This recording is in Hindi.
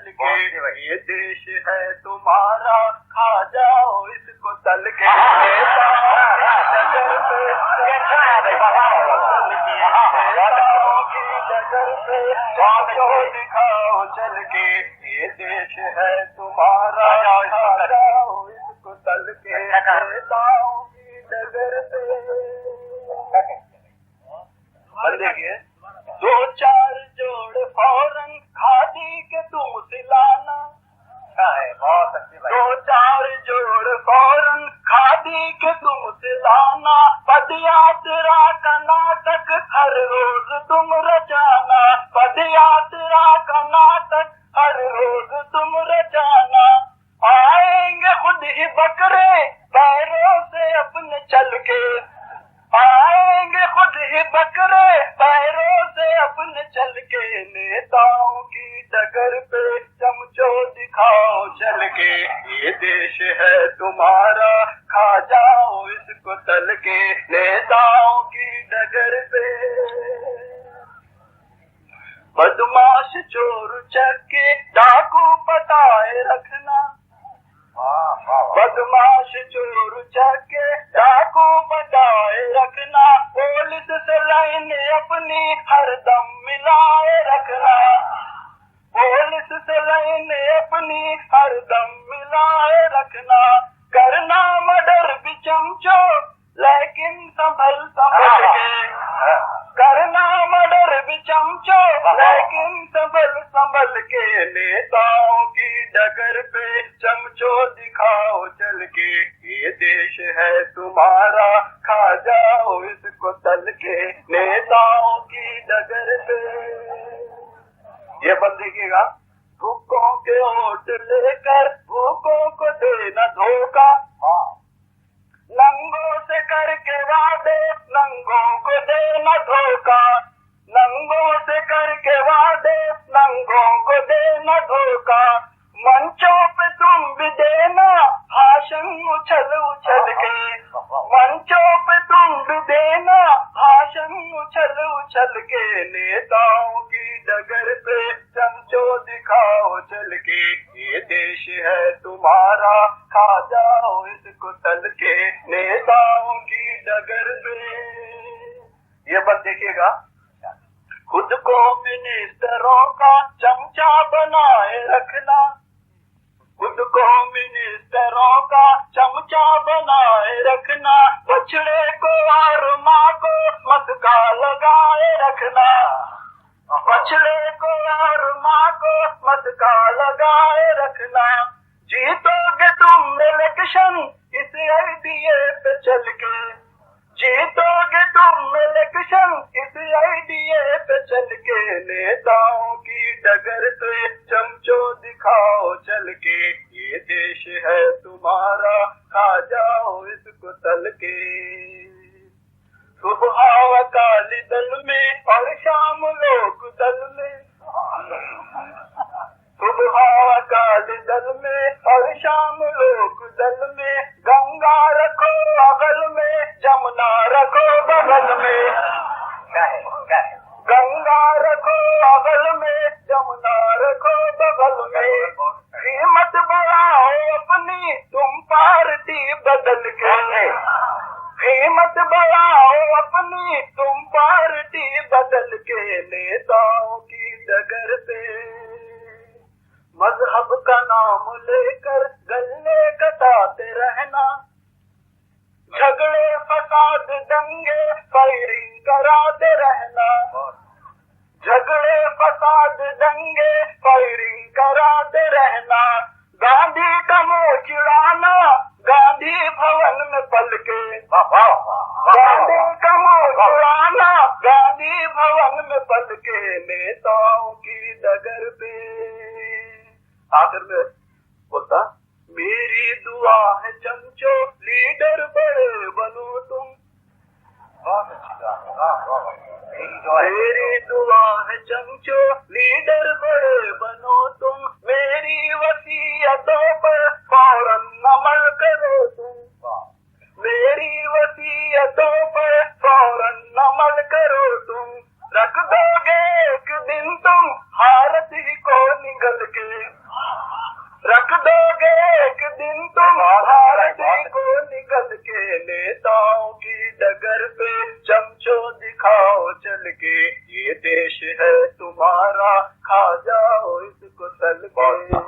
चल के, ये देश है तुम्हारा, खा जाओ इसको तल के। दिखाओ चल के, ये देश है तुम्हारा, खा जाओ इसको तल के। नेताओं की डगर पे देखिए, 2-4 जोड़ फौरन खादी के तुम सिलाना। बहुत अच्छी बात। 2-4 जोड़ फौरन खादी के तुम सिलाना। पदयात्रा का नाटक हर रोज तुम रचाना। पदयात्रा का नाटक हर रोज तुम रचाना। आएंगे खुद ही बकरे पैरों से अपने चल के। आएंगे खुद ही बकरे पैरों से अपने चल के। नेताओं की डगर पे चमचो दिखाओ चल के, ये देश है तुम्हारा, खा जाओ इसको तल के। नेताओं की डगर पे बदमाश चोर चक्के डाकू पटाए रखना। बदमाश चोर चक्के डाकू पटाए रखना। पुलिस से लाइन अपनी हरदम मिलाए रखना। पुलिस से लाइन अपनी हरदम मिलाए रखना। करना मर्डर भी चमचो लेकिन संभल संभल के। करना मर्डर भी चमचो लेकिन संभल संभल के। नेताओं की डगर पे चमचो दिखाओ चल के, ये देश है तुम्हारा, खा जाओ इसको तल के। नेताओं की डगर पे ये बंद देखिएगा, भूखों के वोट लेकर भूखों को देना धोखा। नंगों से करके वादे नंगों को देना धोखा। नंगों से करके वादे नंगों को देना धोखा। मंचों पे तुम भी देना भाषण उछल उछल के। मंचों पे तुम भी देना भाषण उछल उछल के। नेताओं की डगर पे चमचो दिखाओ चल के, ये देश है तुम्हारा, खा जाओ इसको तल के। नेताओं की डगर पे ये बात देखिएगा, खुद को मिनिस्टरों का चमचा बनाए रखना। खुद को मिनिस्टरों का चमचा बनाए रखना। बछड़े को और माँ को मस्का लगाए रखना। बछड़े को और माँ को मस्का लगाए रखना। जीतोगे तुम इलेक्शन इस आईडीए पे चल के। जीतोगे तुम इलेक्शन इस आईडीए पे चल के। नेताओं की डगर पे चमचो दिखाओ चल के, ये देश है तुम्हारा, खा जाओ इसको तल के। सुबह अकाली दल में और शाम लोक दल में। सुबह अकाली दल में और शाम लोक दल में। गंगा रखो अगल में जमुना रखो बगल में। गंगा रखो अगल में जमुना रखो बगल में। कीमत बढ़ाओ अपनी तुम पार्टी बदल के। कीमत बढ़ाओ अपनी तुम पार्टी बदल के। नेताओं की डगर पे मजहब का नाम लेकर गले कटाते रहना। झगड़े फसाद दंगे फायरिंग कराते रहना। झगड़े फसाद दंगे फायरिंग कराते रहना। गांधी का मुंह चिढ़ाना गांधी भवन में पल के। गांधी का मुंह चिढ़ाना गांधी भवन में पल के। नेताओं की डगर पे आखिर में बोलता, मेरी दुआ है चमचो लीडर बड़े बनो तुम। मेरी दुआ है चमचो लीडर बड़े बनो तुम। मेरी वसीयतों पर फौरन अमल करो तुम। मेरी वसीयतों पर फौरन अमल करो तुम। रख दोगे एक दिन तुम भारत ही को निगल के। ये देश है तुम्हारा, खा जाओ इसको तल के।